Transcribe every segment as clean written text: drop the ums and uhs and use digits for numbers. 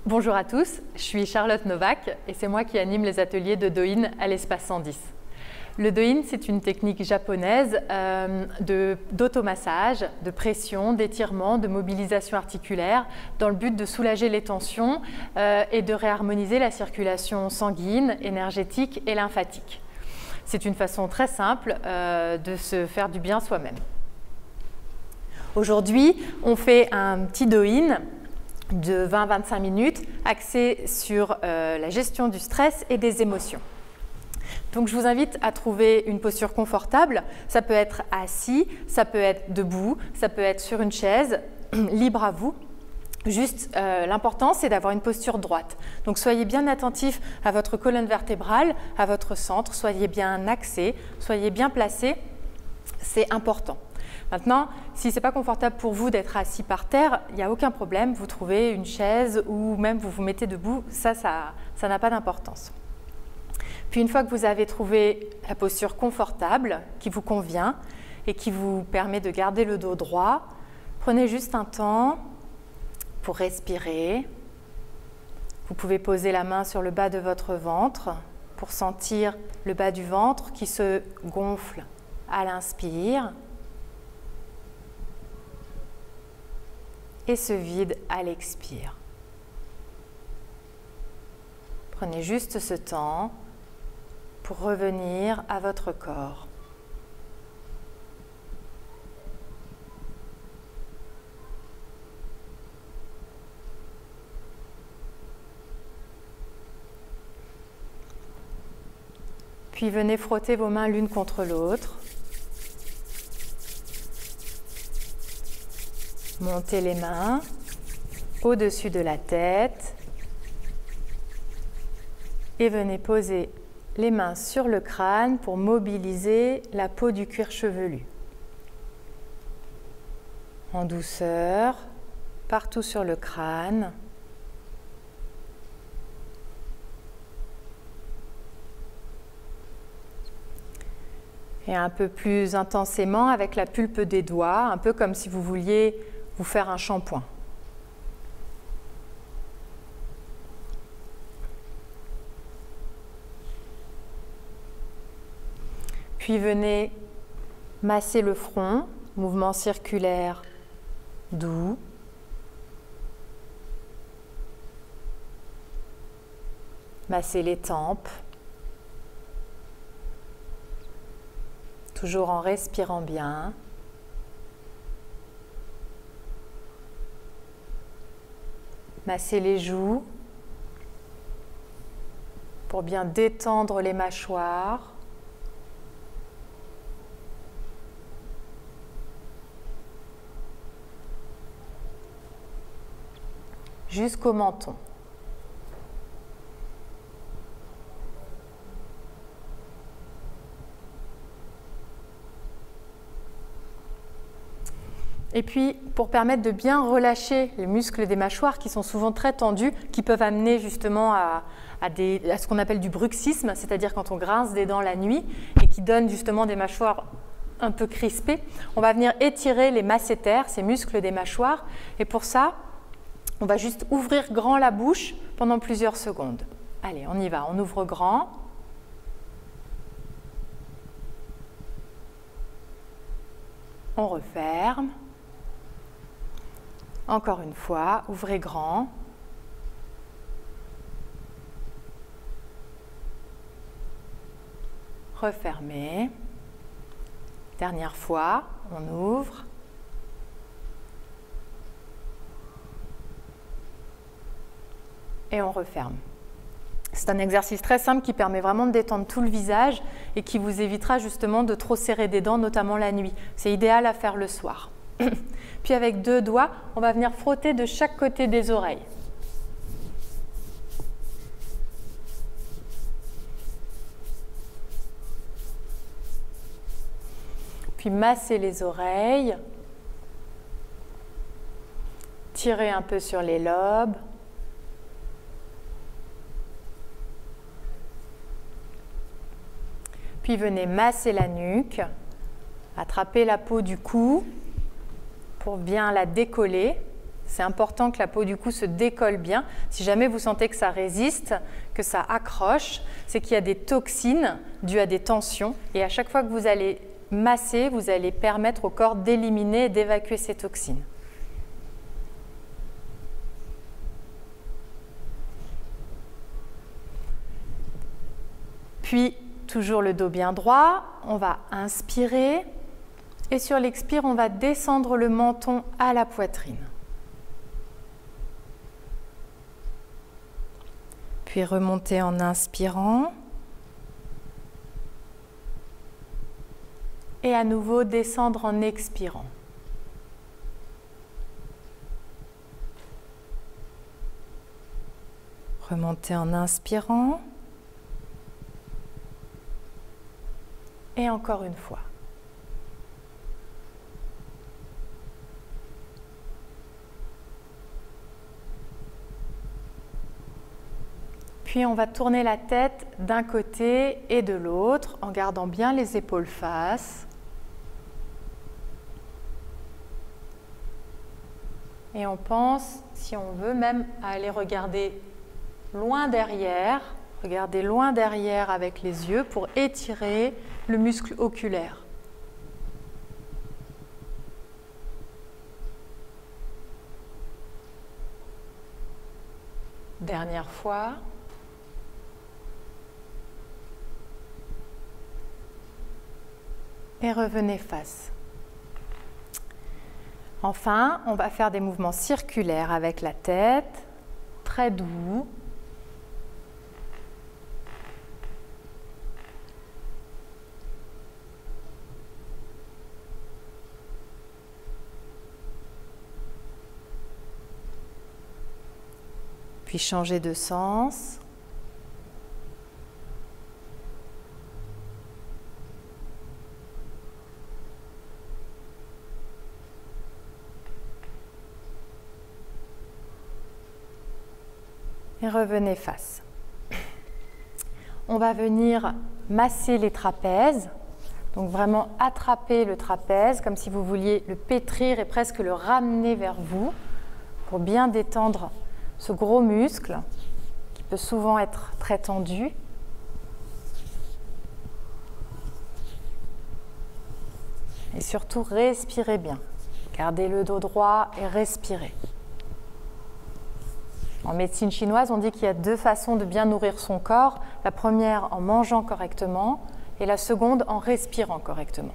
Bonjour à tous, je suis Charlotte Novak et c'est moi qui anime les ateliers de Do-In à l'Espace 110. Le Do-In, c'est une technique japonaise d'automassage, de pression, d'étirement, de mobilisation articulaire dans le but de soulager les tensions et de réharmoniser la circulation sanguine, énergétique et lymphatique. C'est une façon très simple de se faire du bien soi-même. Aujourd'hui, on fait un petit Do-In de 20-25 minutes axé sur la gestion du stress et des émotions. Donc je vous invite à trouver une posture confortable. Ça peut être assis, ça peut être debout, ça peut être sur une chaise, libre à vous. Juste, l'important, c'est d'avoir une posture droite. Donc soyez bien attentifs à votre colonne vertébrale, à votre centre, soyez bien axés, soyez bien placés, c'est important. Maintenant, si ce n'est pas confortable pour vous d'être assis par terre, il n'y a aucun problème, vous trouvez une chaise ou même vous vous mettez debout, ça n'a pas d'importance. Puis une fois que vous avez trouvé la posture confortable qui vous convient et qui vous permet de garder le dos droit, prenez juste un temps pour respirer. Vous pouvez poser la main sur le bas de votre ventre pour sentir le bas du ventre qui se gonfle à l'inspire et se vide à l'expire. Prenez juste ce temps pour revenir à votre corps. Puis venez frotter vos mains l'une contre l'autre. Montez les mains au-dessus de la tête et venez poser les mains sur le crâne pour mobiliser la peau du cuir chevelu. En douceur, partout sur le crâne. Et un peu plus intensément avec la pulpe des doigts, un peu comme si vous vouliez vous faire un shampoing. Puis venez masser le front, mouvement circulaire doux. Masser les tempes, toujours en respirant bien. Masser les joues pour bien détendre les mâchoires. Jusqu'au menton. Et puis, pour permettre de bien relâcher les muscles des mâchoires qui sont souvent très tendus, qui peuvent amener justement à ce qu'on appelle du bruxisme, c'est-à-dire quand on grince des dents la nuit et qui donne justement des mâchoires un peu crispées, on va venir étirer les masséter, ces muscles des mâchoires. Et pour ça, on va juste ouvrir grand la bouche pendant plusieurs secondes. Allez, on y va, on ouvre grand. On referme. Encore une fois, ouvrez grand. Refermez. Dernière fois, on ouvre. Et on referme. C'est un exercice très simple qui permet vraiment de détendre tout le visage et qui vous évitera justement de trop serrer des dents, notamment la nuit. C'est idéal à faire le soir. Puis avec deux doigts, on va venir frotter de chaque côté des oreilles. Puis masser les oreilles. Tirer un peu sur les lobes. Puis venez masser la nuque, attrapez la peau du cou pour bien la décoller C'est important que la peau du cou se décolle bien. Si jamais vous sentez que ça résiste, que ça accroche, c'est qu'il y a des toxines dues à des tensions. Et à chaque fois que vous allez masser, vous allez permettre au corps d'éliminer et d'évacuer ces toxines. Puis, toujours le dos bien droit, on va inspirer et sur l'expire, on va descendre le menton à la poitrine. Puis remonter en inspirant et à nouveau descendre en expirant. Remonter en inspirant. Et encore une fois. Puis on va tourner la tête d'un côté et de l'autre en gardant bien les épaules face. Et on pense, si on veut, même à aller regarder loin derrière. Regardez loin derrière avec les yeux pour étirer le muscle oculaire. Dernière fois. Et revenez face. Enfin, on va faire des mouvements circulaires avec la tête, très doux. Puis changer de sens. Et revenez face. On va venir masser les trapèzes. Donc vraiment attraper le trapèze comme si vous vouliez le pétrir et presque le ramener vers vous pour bien détendre ce gros muscle qui peut souvent être très tendu. Et surtout, respirez bien. Gardez le dos droit et respirez. En médecine chinoise, on dit qu'il y a deux façons de bien nourrir son corps. La première en mangeant correctement et la seconde en respirant correctement.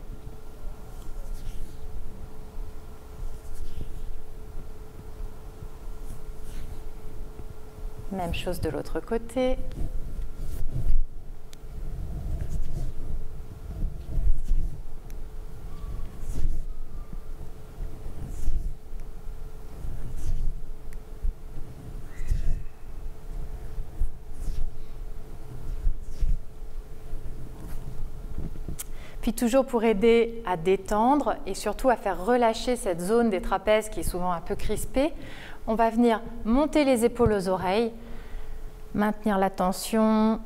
Même chose de l'autre côté. Puis toujours pour aider à détendre et surtout à faire relâcher cette zone des trapèzes qui est souvent un peu crispée, on va venir monter les épaules aux oreilles, maintenir la tension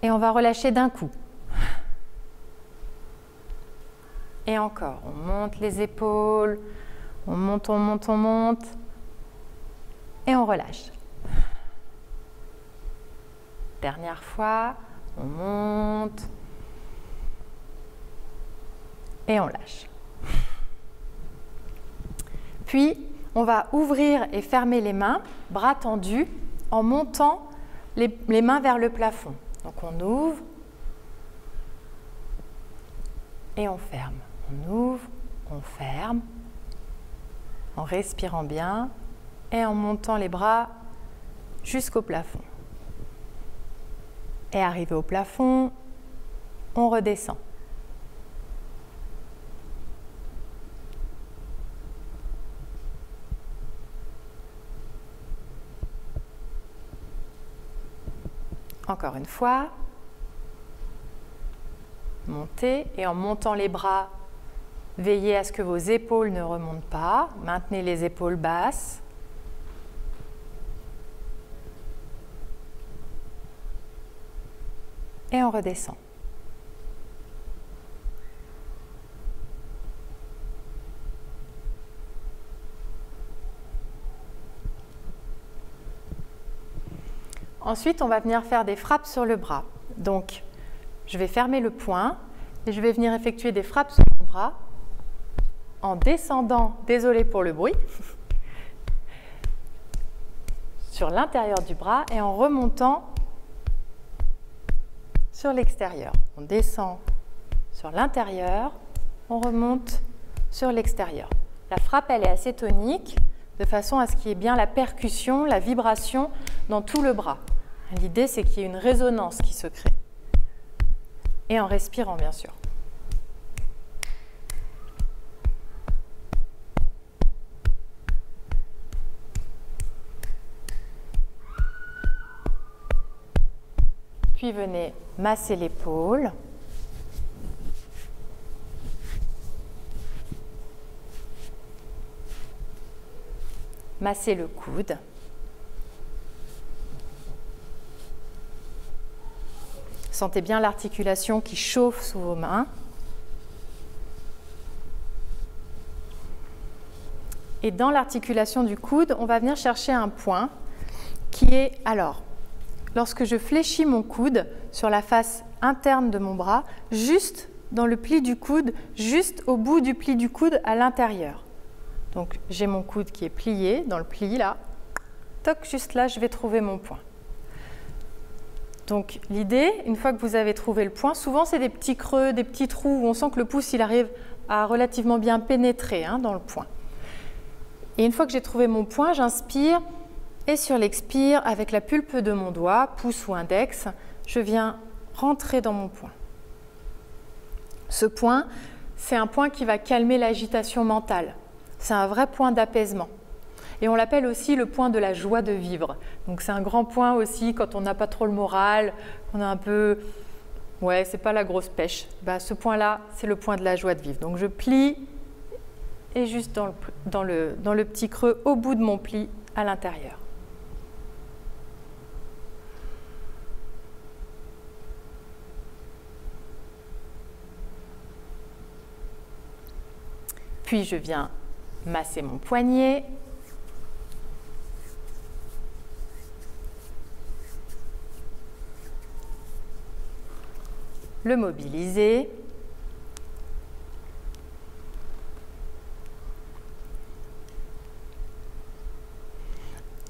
et on va relâcher d'un coup. Et encore, on monte les épaules, on monte, on monte, on monte et on relâche. Dernière fois, on monte et on lâche. Puis, on va ouvrir et fermer les mains, bras tendus, en montant les mains vers le plafond. Donc on ouvre et on ferme. On ouvre, on ferme, en respirant bien et en montant les bras jusqu'au plafond. Et arrivé au plafond, on redescend. Encore une fois, montez et en montant les bras, veillez à ce que vos épaules ne remontent pas. Maintenez les épaules basses. Et on redescend. Ensuite, on va venir faire des frappes sur le bras. Donc, je vais fermer le poing et je vais venir effectuer des frappes sur mon bras en descendant, désolé pour le bruit, sur l'intérieur du bras et en remontant sur l'extérieur. On descend sur l'intérieur, on remonte sur l'extérieur. La frappe, elle est assez tonique, de façon à ce qu'il y ait bien la percussion, la vibration dans tout le bras. L'idée, c'est qu'il y ait une résonance qui se crée. Et en respirant, bien sûr. Puis venez masser l'épaule. Masser le coude. Sentez bien l'articulation qui chauffe sous vos mains. Et dans l'articulation du coude, on va venir chercher un point qui est, alors, lorsque je fléchis mon coude sur la face interne de mon bras, juste dans le pli du coude, juste au bout du pli du coude à l'intérieur. Donc j'ai mon coude qui est plié, dans le pli là, toc, juste là, je vais trouver mon point. Donc l'idée, une fois que vous avez trouvé le point, souvent c'est des petits creux, des petits trous où on sent que le pouce il arrive à relativement bien pénétrer dans le point. Et une fois que j'ai trouvé mon point, j'inspire et sur l'expire, avec la pulpe de mon doigt, pouce ou index, je viens rentrer dans mon point. Ce point, c'est un point qui va calmer l'agitation mentale. C'est un vrai point d'apaisement. Et on l'appelle aussi le point de la joie de vivre. Donc c'est un grand point aussi quand on n'a pas trop le moral, on a un peu... Ouais, c'est pas la grosse pêche. Ce point-là, c'est le point de la joie de vivre. Donc je plie et juste dans le petit creux au bout de mon pli à l'intérieur. Puis je viens masser mon poignet. Le mobiliser.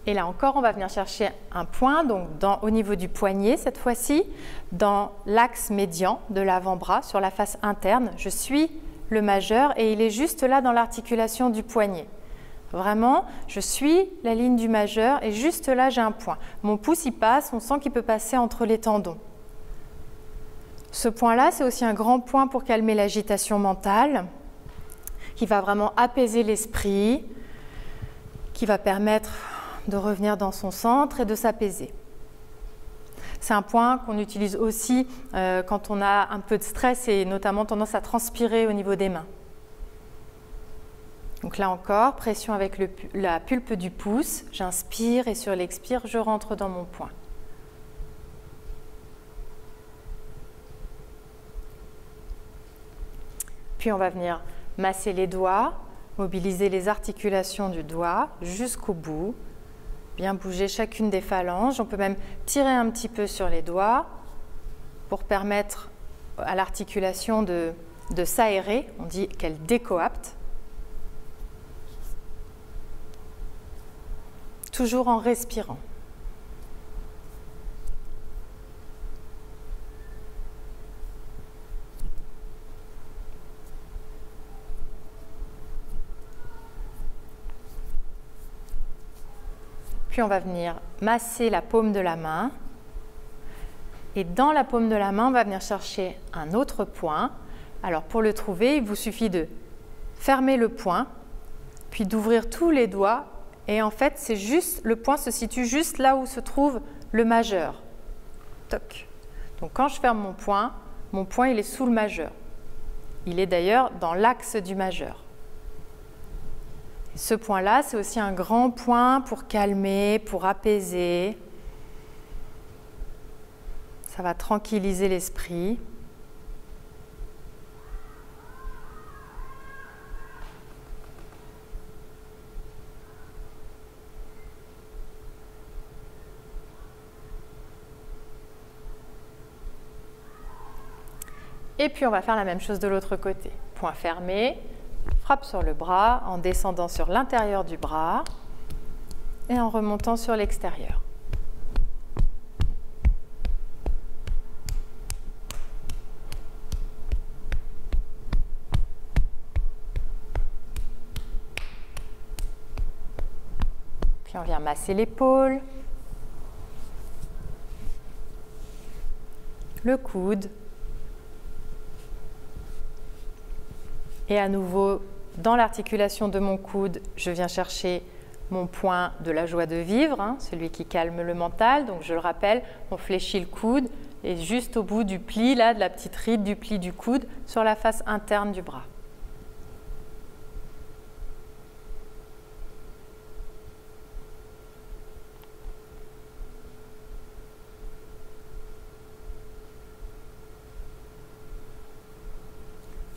Et là encore, on va venir chercher un point, donc au niveau du poignet cette fois-ci, dans l'axe médian de l'avant-bras, sur la face interne. Je suis le majeur et il est juste là dans l'articulation du poignet. Vraiment, je suis la ligne du majeur et juste là, j'ai un point. Mon pouce y passe, on sent qu'il peut passer entre les tendons. Ce point-là, c'est aussi un grand point pour calmer l'agitation mentale, qui va vraiment apaiser l'esprit, qui va permettre de revenir dans son centre et de s'apaiser. C'est un point qu'on utilise aussi quand on a un peu de stress et notamment tendance à transpirer au niveau des mains. Donc là encore, pression avec la pulpe du pouce, j'inspire et sur l'expire, je rentre dans mon point. Puis on va venir masser les doigts, mobiliser les articulations du doigt jusqu'au bout. Bien bouger chacune des phalanges. On peut même tirer un petit peu sur les doigts pour permettre à l'articulation de s'aérer. On dit qu'elle décoapte. Toujours en respirant. Puis on va venir masser la paume de la main. Et dans la paume de la main, on va venir chercher un autre point. Alors pour le trouver, il vous suffit de fermer le poing, puis d'ouvrir tous les doigts. Et en fait, c'est juste, le point se situe juste là où se trouve le majeur. Toc. Donc quand je ferme mon point il est sous le majeur. Il est d'ailleurs dans l'axe du majeur. Ce point-là, c'est aussi un grand point pour calmer, pour apaiser. Ça va tranquilliser l'esprit. Et puis on va faire la même chose de l'autre côté. Poing fermé, frappe sur le bras en descendant sur l'intérieur du bras et en remontant sur l'extérieur. Puis on vient masser l'épaule, le coude. Et à nouveau, dans l'articulation de mon coude, je viens chercher mon point de la joie de vivre, hein, celui qui calme le mental. Donc je le rappelle, on fléchit le coude et juste au bout du pli, là, de la petite ride du pli du coude, sur la face interne du bras.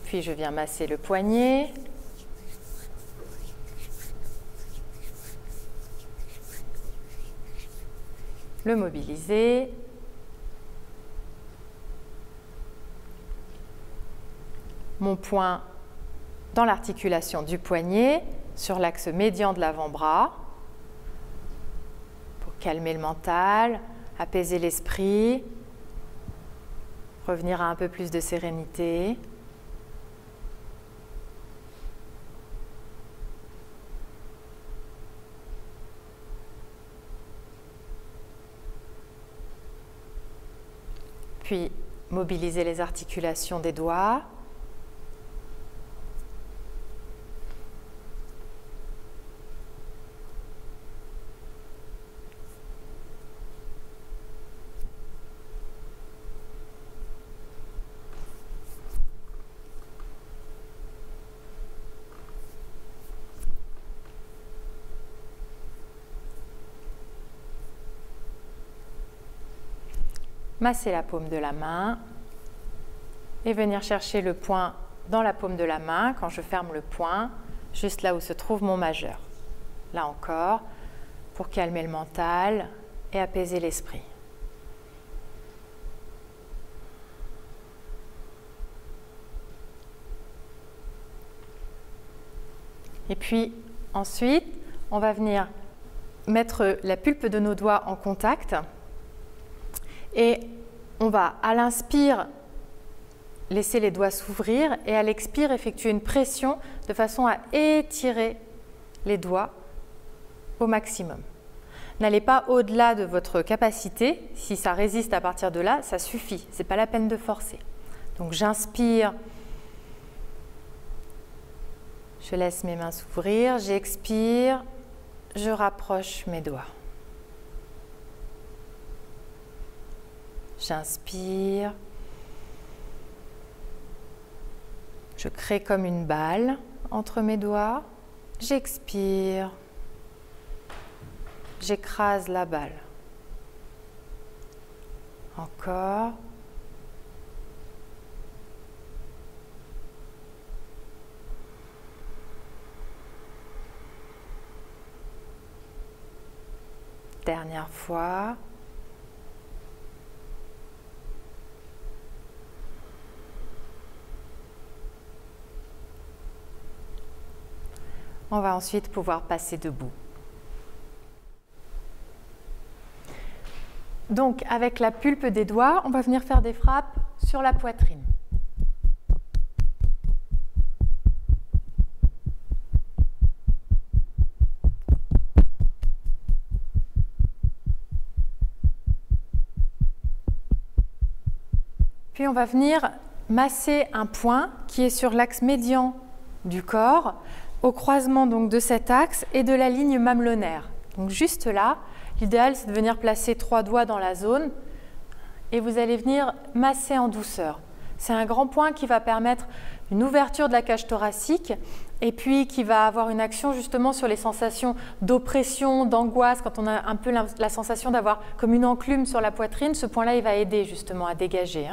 Puis je viens masser le poignet. Le mobiliser. Mon poing dans l'articulation du poignet, sur l'axe médian de l'avant-bras, pour calmer le mental, apaiser l'esprit, revenir à un peu plus de sérénité. Puis mobiliser les articulations des doigts. Masser la paume de la main et venir chercher le poing dans la paume de la main quand je ferme le poing, juste là où se trouve mon majeur. Là encore, pour calmer le mental et apaiser l'esprit. Et puis ensuite, on va venir mettre la pulpe de nos doigts en contact. Et on va, à l'inspire, laisser les doigts s'ouvrir et à l'expire, effectuer une pression de façon à étirer les doigts au maximum. N'allez pas au-delà de votre capacité. Si ça résiste à partir de là, ça suffit. Ce n'est pas la peine de forcer. Donc j'inspire, je laisse mes mains s'ouvrir, j'expire, je rapproche mes doigts. J'inspire, je crée comme une balle entre mes doigts, j'expire, j'écrase la balle. Encore. Dernière fois. On va ensuite pouvoir passer debout. Donc, avec la pulpe des doigts, on va venir faire des frappes sur la poitrine. Puis on va venir masser un point qui est sur l'axe médian du corps, au croisement donc de cet axe et de la ligne mamelonaire. Donc juste là, l'idéal c'est de venir placer 3 doigts dans la zone et vous allez venir masser en douceur. C'est un grand point qui va permettre une ouverture de la cage thoracique et puis qui va avoir une action justement sur les sensations d'oppression, d'angoisse, quand on a un peu la sensation d'avoir comme une enclume sur la poitrine, ce point-là il va aider justement à dégager.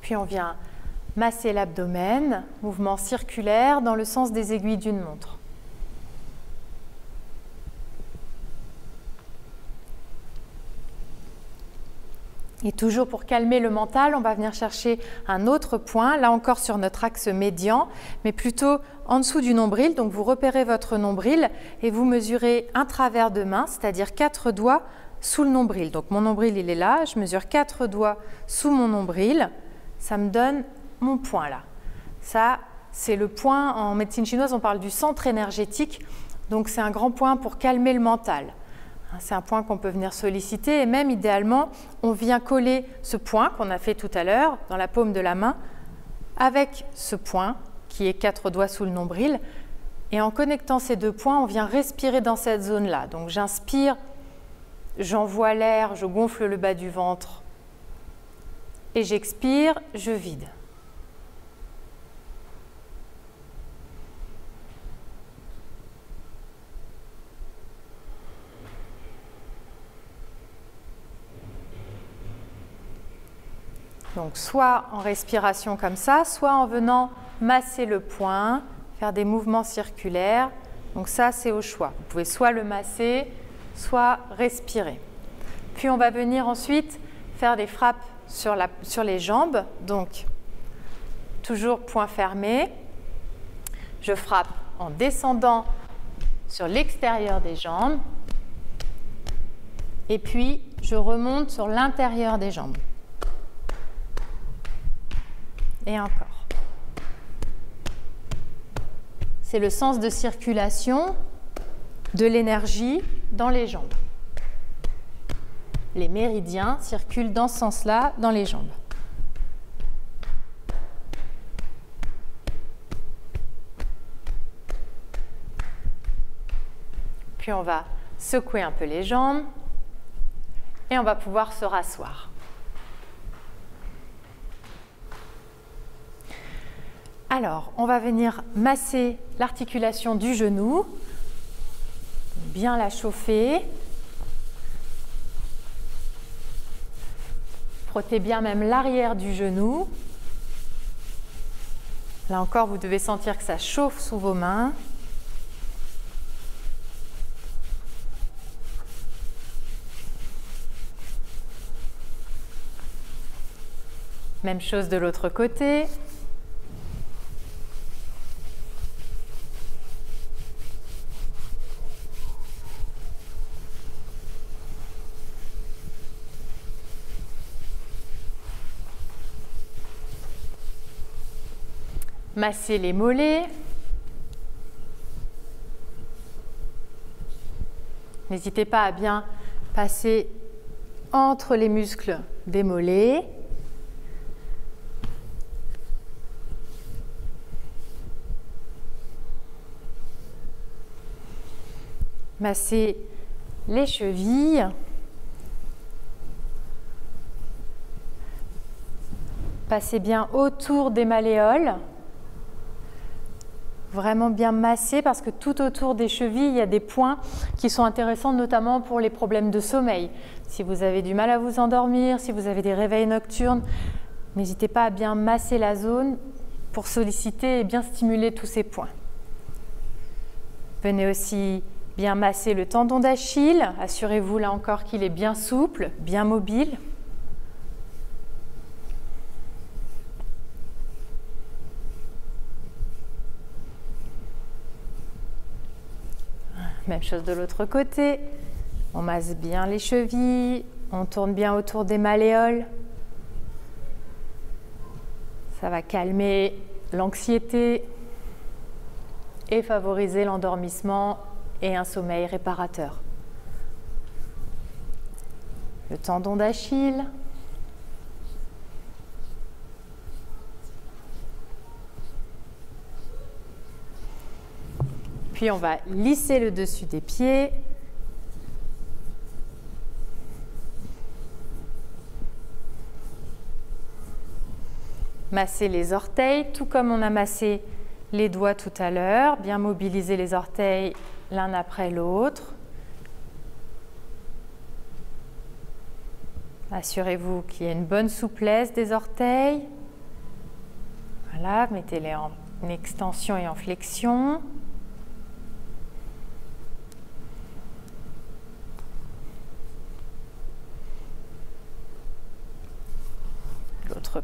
Puis on vient masser l'abdomen, mouvement circulaire dans le sens des aiguilles d'une montre. Et toujours pour calmer le mental, on va venir chercher un autre point, là encore sur notre axe médian, mais plutôt en dessous du nombril. Donc vous repérez votre nombril et vous mesurez un travers de main, c'est-à-dire 4 doigts sous le nombril. Donc mon nombril, il est là, je mesure 4 doigts sous mon nombril, ça me donne mon point là. Ça, c'est le point, en médecine chinoise, on parle du centre énergétique, donc c'est un grand point pour calmer le mental. C'est un point qu'on peut venir solliciter et même idéalement, on vient coller ce point qu'on a fait tout à l'heure dans la paume de la main avec ce point qui est 4 doigts sous le nombril. Et en connectant ces deux points, on vient respirer dans cette zone-là. Donc j'inspire, j'envoie l'air, je gonfle le bas du ventre et j'expire, je vide. Donc soit en respiration comme ça, soit en venant masser le point, faire des mouvements circulaires. Donc ça, c'est au choix. Vous pouvez soit le masser, soit respirer. Puis on va venir ensuite faire des frappes sur les jambes. Donc toujours point fermé. Je frappe en descendant sur l'extérieur des jambes. Et puis je remonte sur l'intérieur des jambes. Et encore. C'est le sens de circulation de l'énergie dans les jambes. Les méridiens circulent dans ce sens-là dans les jambes. Puis on va secouer un peu les jambes et on va pouvoir se rasseoir. Alors, on va venir masser l'articulation du genou, bien la chauffer. Frottez bien même l'arrière du genou. Là encore, vous devez sentir que ça chauffe sous vos mains. Même chose de l'autre côté. Masser les mollets. N'hésitez pas à bien passer entre les muscles des mollets. Masser les chevilles. Passez bien autour des malléoles. Vraiment bien masser parce que tout autour des chevilles, il y a des points qui sont intéressants, notamment pour les problèmes de sommeil. Si vous avez du mal à vous endormir, si vous avez des réveils nocturnes, n'hésitez pas à bien masser la zone pour solliciter et bien stimuler tous ces points. Venez aussi bien masser le tendon d'Achille. Assurez-vous là encore qu'il est bien souple, bien mobile. Même chose de l'autre côté. On masse bien les chevilles, on tourne bien autour des malléoles. Ça va calmer l'anxiété et favoriser l'endormissement et un sommeil réparateur. Le tendon d'Achille. Puis on va lisser le dessus des pieds. Masser les orteils, tout comme on a massé les doigts tout à l'heure. Bien mobiliser les orteils l'un après l'autre. Assurez-vous qu'il y ait une bonne souplesse des orteils. Voilà, mettez-les en extension et en flexion.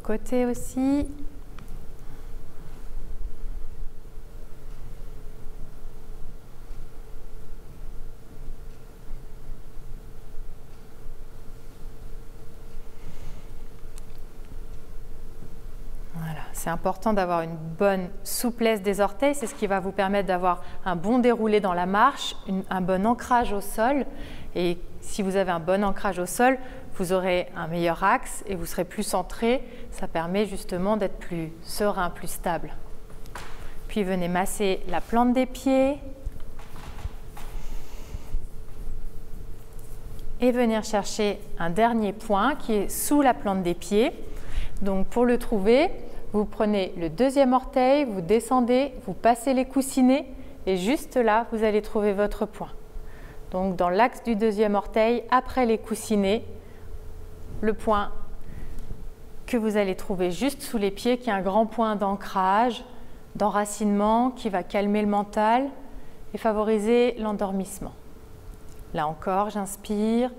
côté aussi. C'est important d'avoir une bonne souplesse des orteils, c'est ce qui va vous permettre d'avoir un bon déroulé dans la marche, un bon ancrage au sol. Et si vous avez un bon ancrage au sol, vous aurez un meilleur axe et vous serez plus centré. Ça permet justement d'être plus serein, plus stable. Puis venez masser la plante des pieds. Et venir chercher un dernier point qui est sous la plante des pieds. Donc pour le trouver, vous prenez le deuxième orteil, vous descendez, vous passez les coussinets et juste là, vous allez trouver votre point. Donc dans l'axe du deuxième orteil, après les coussinets, le point que vous allez trouver juste sous les pieds, qui est un grand point d'ancrage, d'enracinement, qui va calmer le mental et favoriser l'endormissement. Là encore, j'inspire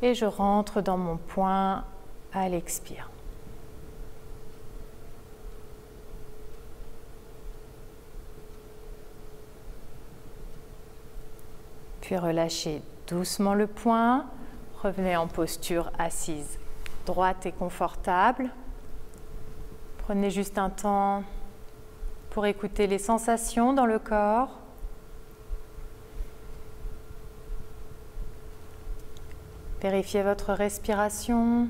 et je rentre dans mon point à l'expire. Puis relâchez doucement le poing, revenez en posture assise droite et confortable. Prenez juste un temps pour écouter les sensations dans le corps. Vérifiez votre respiration.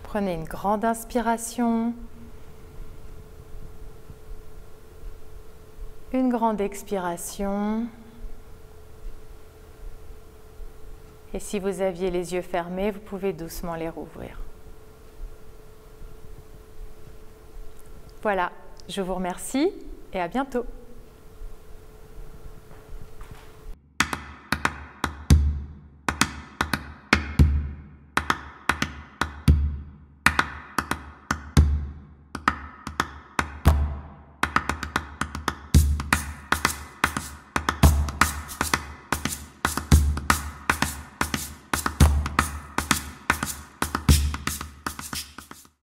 Prenez une grande inspiration. Une grande expiration. Et si vous aviez les yeux fermés, vous pouvez doucement les rouvrir. Voilà, je vous remercie et à bientôt.